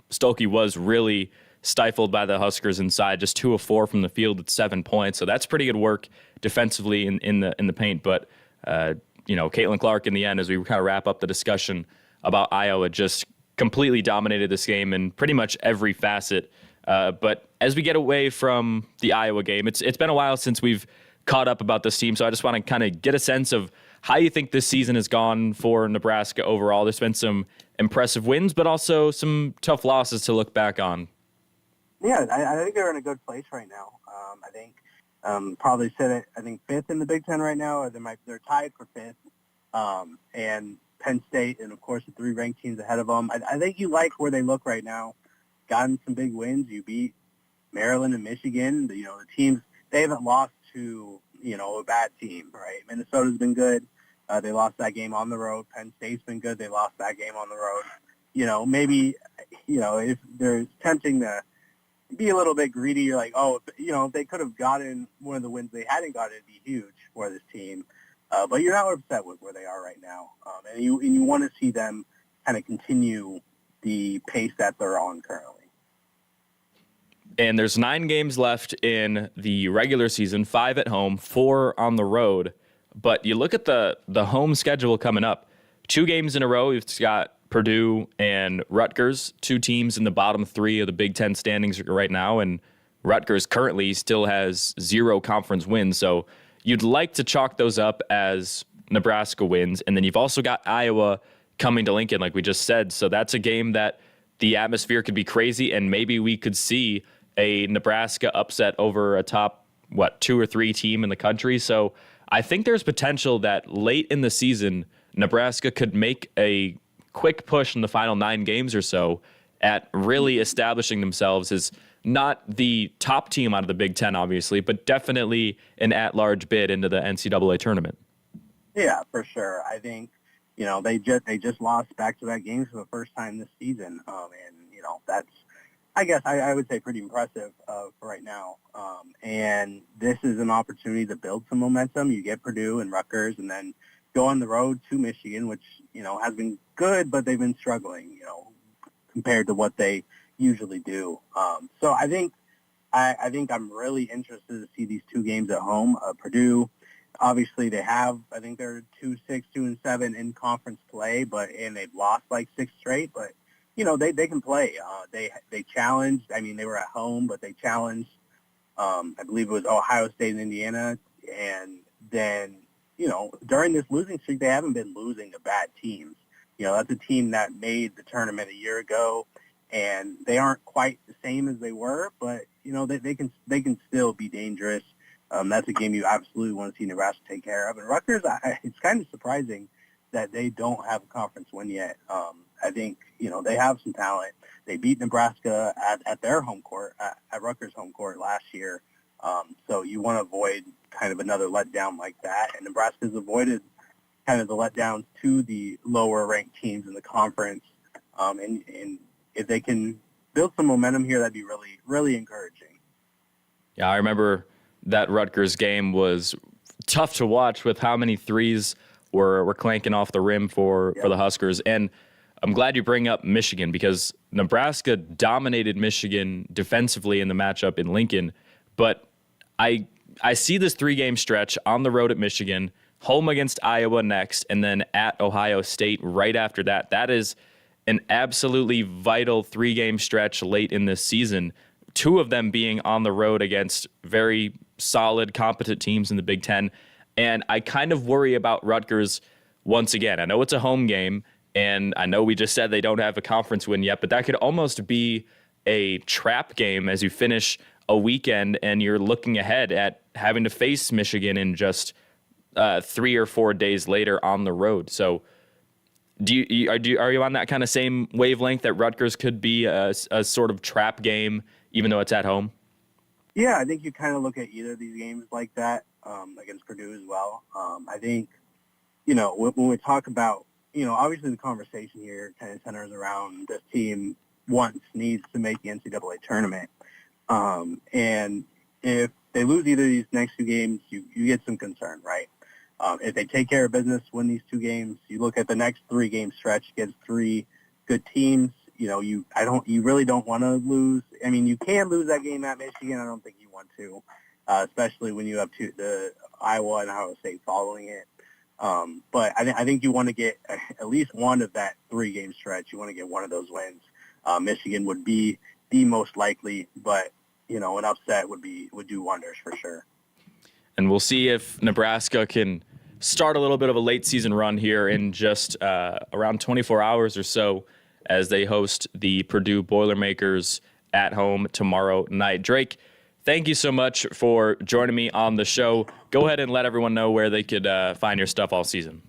Stolke was really stifled by the Huskers inside, just 2 of 4 from the field at 7 points. So that's pretty good work defensively in the paint. But, Caitlin Clark in the end, as we kind of wrap up the discussion about Iowa, just completely dominated this game in pretty much every facet. But as we get away from the Iowa game, it's been a while since we've caught up about this team. So I just want to kind of get a sense of how you think this season has gone for Nebraska overall. There's been some impressive wins, but also some tough losses to look back on. Yeah, I think they're in a good place right now. I think probably sit at, I think, 5th in the Big Ten right now. Or they're tied for 5th. And Penn State and, of course, the 3 ranked teams ahead of them. I think you like where they look right now. Gotten some big wins. You beat Maryland and Michigan. The teams, they haven't lost to, a bad team, right? Minnesota's been good. They lost that game on the road. Penn State's been good. They lost that game on the road. Maybe, if there's tempting to be a little bit greedy, you're like, if they could have gotten one of the wins they hadn't gotten, it'd be huge for this team. But you're not upset with where they are right now. And you want to see them kind of continue the pace that they're on currently. And there's 9 games left in the regular season, 5 at home, 4 on the road. But you look at the home schedule coming up, 2 games in a row. We've got Purdue and Rutgers, 2 teams in the bottom 3 of the Big Ten standings right now. And Rutgers currently still has 0 conference wins. So you'd like to chalk those up as Nebraska wins. And then you've also got Iowa coming to Lincoln, like we just said. So that's a game that the atmosphere could be crazy, and maybe we could see a Nebraska upset over a top, 2 or 3 team in the country. So I think there's potential that late in the season, Nebraska could make a quick push in the final 9 games or so at really establishing themselves as not the top team out of the Big Ten, obviously, but definitely an at-large bid into the NCAA tournament. Yeah, for sure. I think, they just lost back-to-back games for the first time this season. That's, I guess I would say, pretty impressive for right now. And this is an opportunity to build some momentum. You get Purdue and Rutgers, and then go on the road to Michigan, which, has been good, but they've been struggling, compared to what they usually do. So I think I'm really interested to see these 2 games at home. Purdue, obviously they have, I think they're 2-6, 2-7 in conference play, and they've lost like 6 straight, but they can play. They challenged. I mean, they were at home, but they challenged. I believe it was Ohio State and Indiana, and then during this losing streak, they haven't been losing to bad teams. That's a team that made the tournament a year ago, and they aren't quite the same as they were, but they can still be dangerous. That's a game you absolutely want to see Nebraska take care of. And Rutgers, it's kind of surprising that they don't have a conference win yet. I think, they have some talent. They beat Nebraska at their home court, at Rutgers' home court last year. So you want to avoid kind of another letdown like that. And Nebraska's avoided kind of the letdowns to the lower-ranked teams in the conference. And if they can build some momentum here, that'd be really, really encouraging. Yeah, I remember that Rutgers game was tough to watch with how many threes were clanking off the rim for the Huskers. And I'm glad you bring up Michigan, because Nebraska dominated Michigan defensively in the matchup in Lincoln, but I I see this 3-game stretch on the road at Michigan, home against Iowa next, and then at Ohio State right after that. That is an absolutely vital 3-game stretch late in this season, 2 of them being on the road against very solid, competent teams in the Big Ten. And I kind of worry about Rutgers once again. I know it's a home game, and I know we just said they don't have a conference win yet, but that could almost be a trap game as you finish a weekend and you're looking ahead at having to face Michigan in just 3 or 4 days later on the road. So are you on that kind of same wavelength that Rutgers could be a sort of trap game, even though it's at home? Yeah, I think you kind of look at either of these games like that, against Purdue as well. I think, when we talk about, obviously the conversation here kind of centers around this team needs to make the NCAA tournament. And if they lose either of these next 2 games, you get some concern, right? If they take care of business, win these 2 games, you look at the next 3-game stretch against 3 good teams. You really don't want to lose. I mean, you can lose that game at Michigan. I don't think you want to, especially when you have the Iowa and Ohio State following it. But I think you want to get at least one of that 3-game stretch. You want to get one of those wins. Michigan would be the most likely, but an upset would do wonders for sure. And we'll see if Nebraska can start a little bit of a late season run here in just around 24 hours or so as they host the Purdue Boilermakers at home tomorrow night. Drake, thank you so much for joining me on the show. Go ahead and let everyone know where they could find your stuff all season.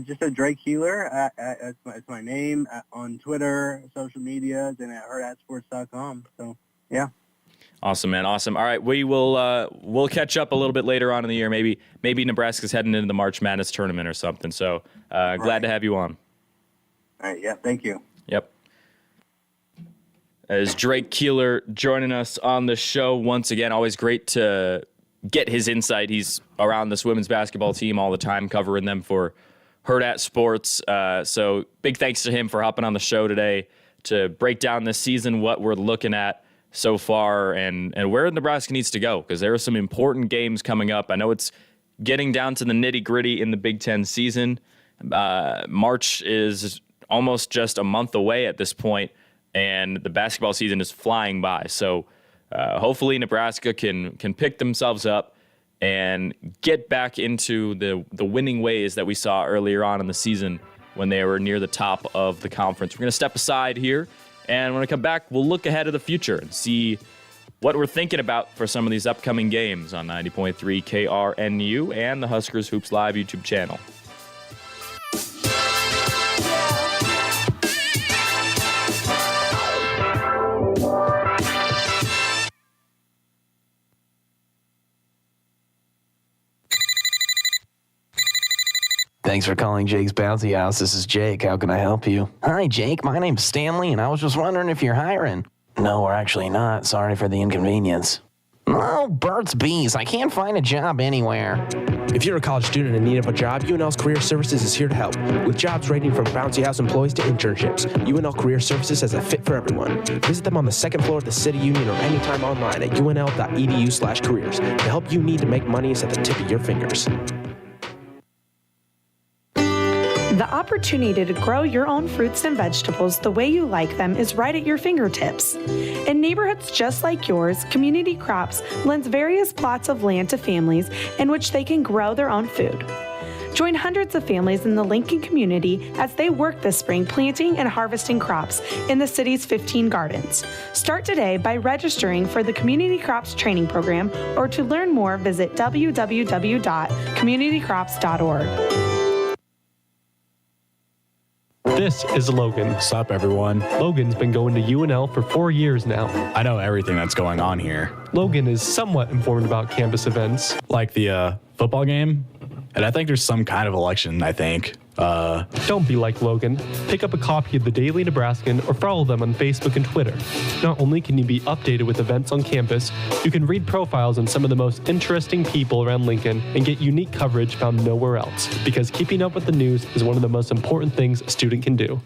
Just at Drake Keeler. It's my name on Twitter, social media, and at herdatsports.com. So, yeah. Awesome, man. Awesome. All right, we'll catch up a little bit later on in the year. Maybe Nebraska's heading into the March Madness tournament or something. So glad to have you on. All right. Yeah. Thank you. Yep. As Drake Keeler joining us on the show once again. Always great to get his insight. He's around this women's basketball team all the time, covering them for Herdat Sports. So big thanks to him for hopping on the show today to break down this season, what we're looking at so far, and where Nebraska needs to go, because there are some important games coming up. I know it's getting down to the nitty-gritty in the Big Ten season. March is almost just a month away at this point, and the basketball season is flying by. So hopefully Nebraska can pick themselves up and get back into the winning ways that we saw earlier on in the season when they were near the top of the conference. We're going to step aside here, and when we come back, we'll look ahead to the future and see what we're thinking about for some of these upcoming games on 90.3 KRNU and the Huskers Hoops Live YouTube channel. Thanks for calling Jake's Bouncy House. This is Jake. How can I help you? Hi, Jake. My name's Stanley, and I was just wondering if you're hiring. No, we're actually not. Sorry for the inconvenience. Oh, Burt's Bees. I can't find a job anywhere. If you're a college student in need of a job, UNL's Career Services is here to help. With jobs ranging from bouncy house employees to internships, UNL Career Services has a fit for everyone. Visit them on the second floor of the City Union or anytime online at unl.edu/careers. The help you need to make money is at the tip of your fingers. The opportunity to grow your own fruits and vegetables the way you like them is right at your fingertips. In neighborhoods just like yours, Community Crops lends various plots of land to families in which they can grow their own food. Join hundreds of families in the Lincoln community as they work this spring planting and harvesting crops in the city's 15 gardens. Start today by registering for the Community Crops Training Program, or to learn more, visit www.communitycrops.org. This is Logan. What's up, everyone? Logan's been going to UNL for 4 years now. I know everything that's going on here. Logan is somewhat informed about campus events. Like the football game? And I think there's some kind of election, I think. Don't be like Logan. Pick up a copy of the Daily Nebraskan or follow them on Facebook and Twitter. Not only can you be updated with events on campus, you can read profiles on some of the most interesting people around Lincoln and get unique coverage found nowhere else, because keeping up with the news is one of the most important things a student can do.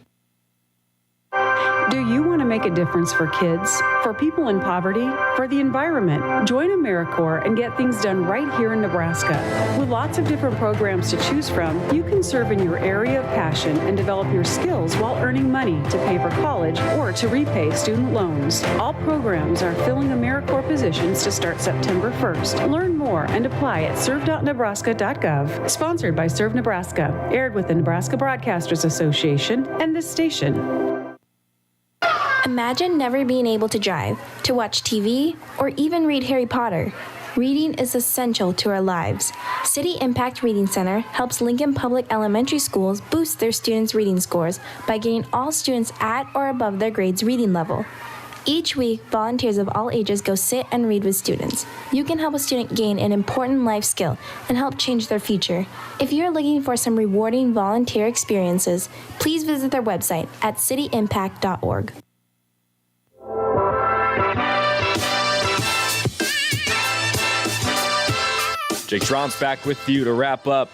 Do you want to make a difference for kids, for people in poverty, for the environment, join AmeriCorps and get things done right here in Nebraska. With lots of different programs to choose from, you can serve in your area of passion and develop your skills while earning money to pay for college or to repay student loans. All programs are filling AmeriCorps positions to start September 1st. Learn more and apply at serve.nebraska.gov. Sponsored by Serve Nebraska. Aired with the Nebraska Broadcasters Association and this station. Imagine never being able to drive, to watch TV, or even read Harry Potter. Reading is essential to our lives. City Impact Reading Center helps Lincoln Public Elementary Schools boost their students' reading scores by getting all students at or above their grade's reading level. Each week, volunteers of all ages go sit and read with students. You can help a student gain an important life skill and help change their future. If you're looking for some rewarding volunteer experiences, please visit their website at cityimpact.org. Jake Schron's back with you to wrap up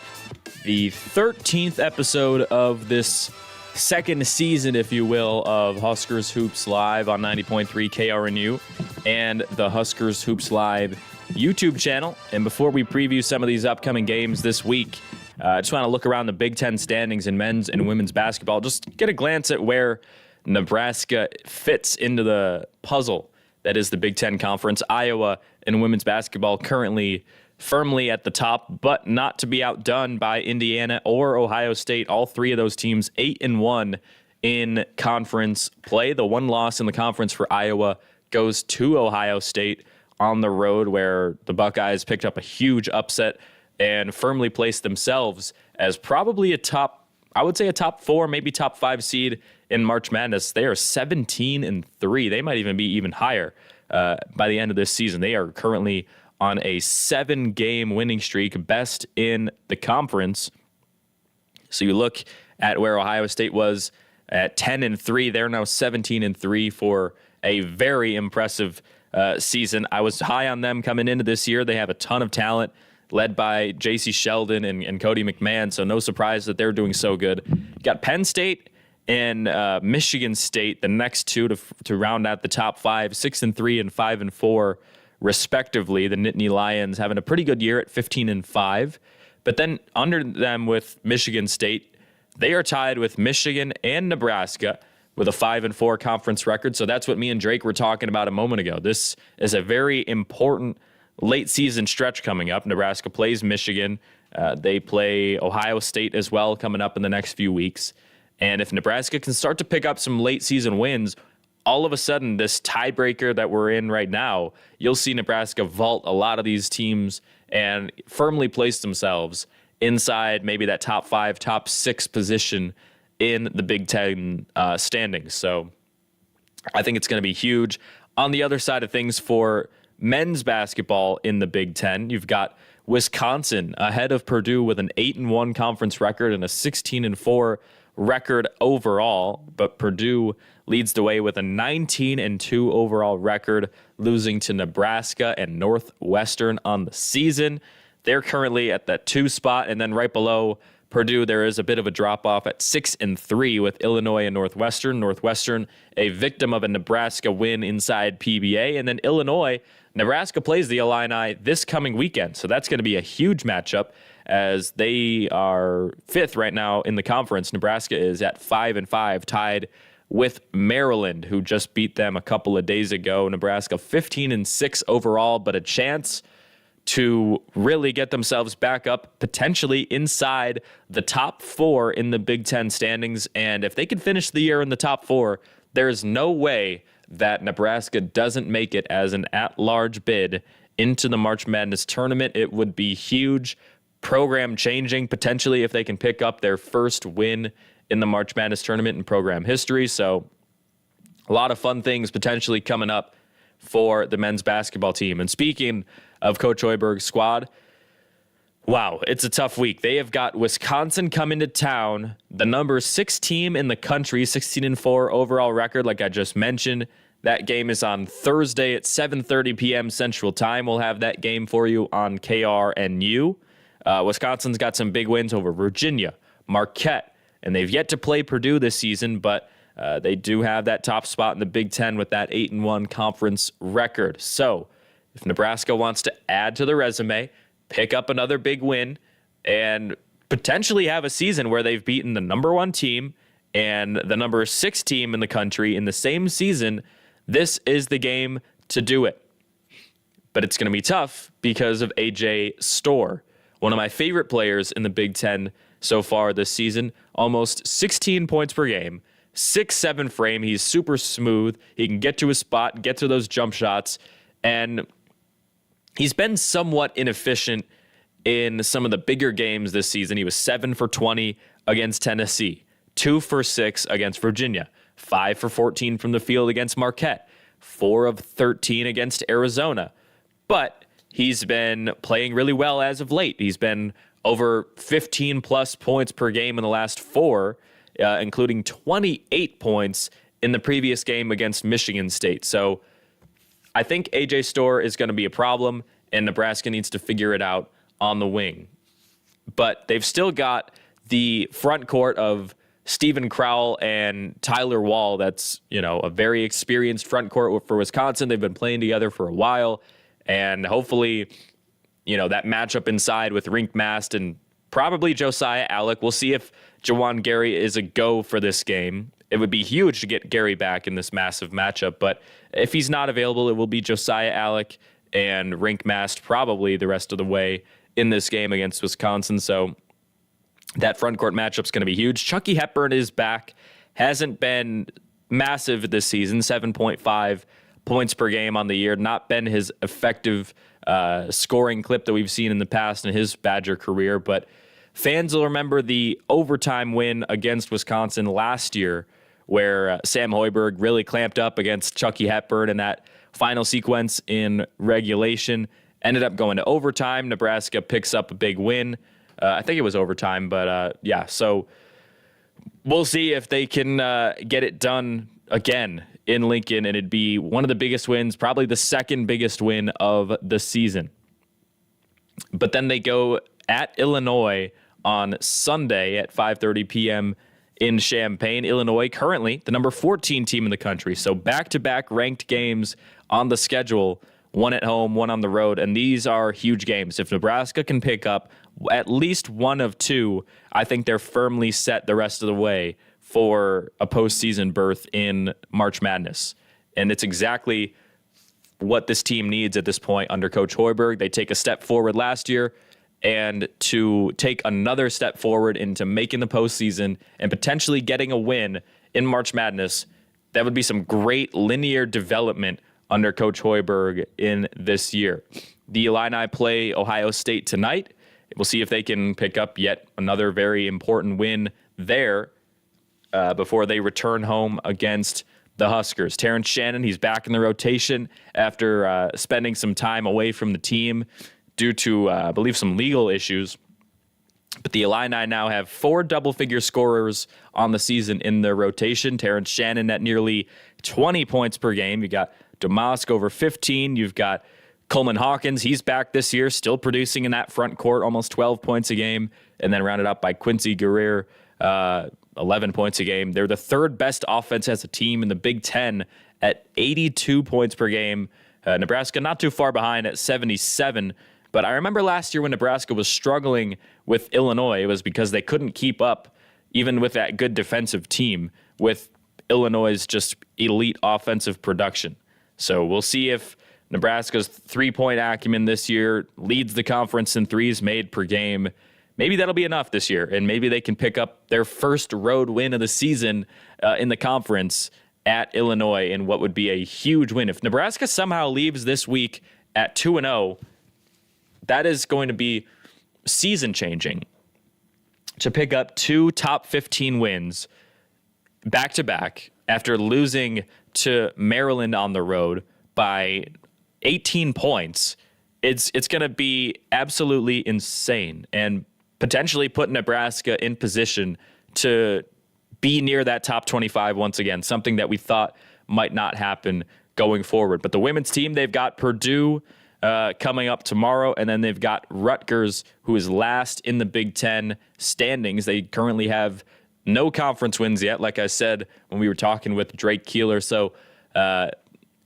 the 13th episode of this second season, if you will, of Huskers Hoops Live on 90.3 KRNU and the Huskers Hoops Live YouTube channel. And before we preview some of these upcoming games this week, I just want to look around the Big Ten standings in men's and women's basketball. Just get a glance at where Nebraska fits into the puzzle that is the Big Ten Conference. Iowa in women's basketball currently firmly at the top, but not to be outdone by Indiana or Ohio State. All three of those teams 8-1 in conference play. The one loss in the conference for Iowa goes to Ohio State on the road, where the Buckeyes picked up a huge upset and firmly placed themselves as probably a top 4, maybe top 5 seed in March Madness. They are 17-3. They might even be even higher by the end of this season. They are currently on a 7-game winning streak, best in the conference. So you look at where Ohio State was at 10-3. They're now 17-3 for a very impressive season. I was high on them coming into this year. They have a ton of talent, led by J.C. Sheldon and Cody McMahon, so no surprise that they're doing so good. Got Penn State and Michigan State, the next two to round out the top 5, 6-3 and 5-4, respectively. The Nittany Lions having a pretty good year at 15-5. But then under them with Michigan State, they are tied with Michigan and Nebraska with a 5-4 conference record. So that's what me and Drake were talking about a moment ago. This is a very important late season stretch coming up. Nebraska plays Michigan. They play Ohio State as well coming up in the next few weeks. And if Nebraska can start to pick up some late season wins, all of a sudden, this tiebreaker that we're in right now, you'll see Nebraska vault a lot of these teams and firmly place themselves inside maybe that top 5, top 6 position in the Big Ten standings. So I think it's going to be huge. On the other side of things for men's basketball in the Big Ten, you've got Wisconsin ahead of Purdue with an 8-1 conference record and a 16-4 record overall, but Purdue leads the way with a 19-2 overall record, losing to Nebraska and Northwestern on the season. They're currently at that 2 spot, and then right below Purdue, there is a bit of a drop-off at 6-3 with Illinois and Northwestern. Northwestern, a victim of a Nebraska win inside PBA, and then Illinois, Nebraska plays the Illini this coming weekend, so that's going to be a huge matchup as they are 5th right now in the conference. Nebraska is at 5-5, tied with Maryland, who just beat them a couple of days ago. Nebraska 15-6 overall, but a chance to really get themselves back up, potentially inside the top 4 in the Big Ten standings. And if they can finish the year in the top 4, there's no way that Nebraska doesn't make it as an at-large bid into the March Madness tournament. It would be huge, program changing, potentially, if they can pick up their first win in the March Madness tournament in program history. So a lot of fun things potentially coming up for the men's basketball team. And speaking of Coach Hoiberg's squad, wow, it's a tough week. They have got Wisconsin coming to town, the number 6 team in the country, 16-4 overall record, like I just mentioned. That game is on Thursday at 7:30 p.m. Central Time. We'll have that game for you on KRNU. Wisconsin's got some big wins over Virginia, Marquette, and they've yet to play Purdue this season, but They do have that top spot in the Big Ten with that 8-1 conference record. So if Nebraska wants to add to the resume, pick up another big win, and potentially have a season where they've beaten the number 1 team and the number 6 team in the country in the same season, this is the game to do it. But it's going to be tough because of AJ Storr, one of my favorite players in the Big Ten so far this season. Almost 16 points per game, 6'7" frame. He's super smooth. He can get to his spot, get to those jump shots, and he's been somewhat inefficient in some of the bigger games this season. He was 7 for 20 against Tennessee, 2 for 6 against Virginia, 5 for 14 from the field against Marquette, 4 of 13 against Arizona. But he's been playing really well as of late. He's been over 15 plus points per game in the last 4, including 28 points in the previous game against Michigan State. So I think AJ Storr is going to be a problem, and Nebraska needs to figure it out on the wing. But they've still got the front court of Stephen Crowell and Tyler Wall. That's, a very experienced front court for Wisconsin. They've been playing together for a while. And hopefully, that matchup inside with Rink Mast and probably Josiah Allick. We'll see if Jawan Gary is a go for this game. It would be huge to get Gary back in this massive matchup. But if he's not available, it will be Josiah Allick and Rink Mast probably the rest of the way in this game against Wisconsin. So that front court matchup's going to be huge. Chucky Hepburn is back. Hasn't been massive this season, 7.5 points per game on the year. Not been his effective scoring clip that we've seen in the past in his Badger career. But fans will remember the overtime win against Wisconsin last year where Sam Hoiberg really clamped up against Chucky Hepburn in that final sequence in regulation. Ended up going to overtime. Nebraska picks up a big win. I think it was overtime, but so we'll see if they can get it done again in Lincoln, and it'd be one of the biggest wins, probably the second biggest win of the season. But then they go at Illinois on Sunday at 5:30 p.m. in Champaign. Illinois currently the number 14 team in the country, so back-to-back ranked games on the schedule, one at home, one on the road, and these are huge games. If Nebraska can pick up at least one of 2, I think they're firmly set the rest of the way for a postseason berth in March Madness. And it's exactly what this team needs at this point under Coach Hoiberg. They take a step forward last year, and to take another step forward into making the postseason and potentially getting a win in March Madness, that would be some great linear development under Coach Hoiberg in this year. The Illini play Ohio State tonight. We'll see if they can pick up yet another very important win there before they return home against the Huskers. Terrence Shannon, he's back in the rotation after spending some time away from the team due to, I believe, some legal issues. But the Illini now have 4 double-figure scorers on the season in their rotation. Terrence Shannon at nearly 20 points per game. You got Domask over 15. You've got Coleman Hawkins. He's back this year, still producing in that front court, almost 12 points a game. And then rounded up by Quincy Guerrier, 11 points a game. They're the 3rd best offense as a team in the Big Ten at 82 points per game. Nebraska not too far behind at 77. But I remember last year when Nebraska was struggling with Illinois, it was because they couldn't keep up, even with that good defensive team, with Illinois' just elite offensive production. So we'll see if Nebraska's 3-point acumen this year leads the conference in threes made per game. Maybe that'll be enough this year, and maybe they can pick up their first road win of the season in the conference at Illinois in what would be a huge win. If Nebraska somehow leaves this week at 2-0, that is going to be season-changing to pick up 2 top 15 wins back-to-back after losing to Maryland on the road by 18 points. It's going to be absolutely insane and potentially put Nebraska in position to be near that top 25 once again, something that we thought might not happen going forward. But the women's team, they've got Purdue coming up tomorrow, and then they've got Rutgers, who is last in the Big Ten standings. They currently have no conference wins yet, like I said when we were talking with Drake Keeler. So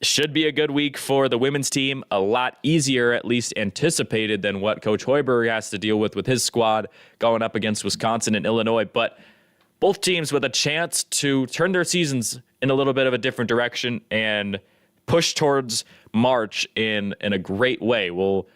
should be a good week for the women's team. A lot easier, at least anticipated, than what Coach Hoiberg has to deal with his squad going up against Wisconsin and Illinois. But both teams with a chance to turn their seasons in a little bit of a different direction and push towards March in a great way. We'll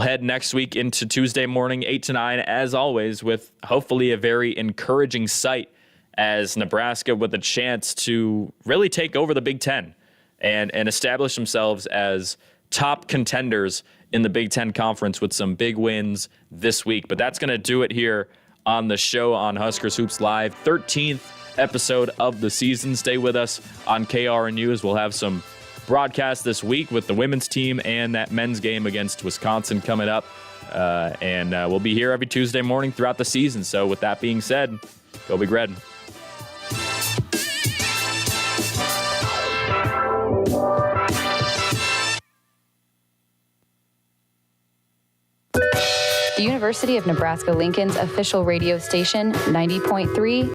head next week into Tuesday morning, 8 to 9, as always, with hopefully a very encouraging sight as Nebraska with a chance to really take over the Big Ten and establish themselves as top contenders in the Big Ten Conference with some big wins this week. But that's going to do it here on the show on Huskers Hoops Live. 13th episode of the season. Stay with us on KRNU as we'll have some broadcasts this week with the women's team and that men's game against Wisconsin coming up. And we'll be here every Tuesday morning throughout the season. So with that being said, go Big Red. The University of Nebraska-Lincoln's official radio station, 90.3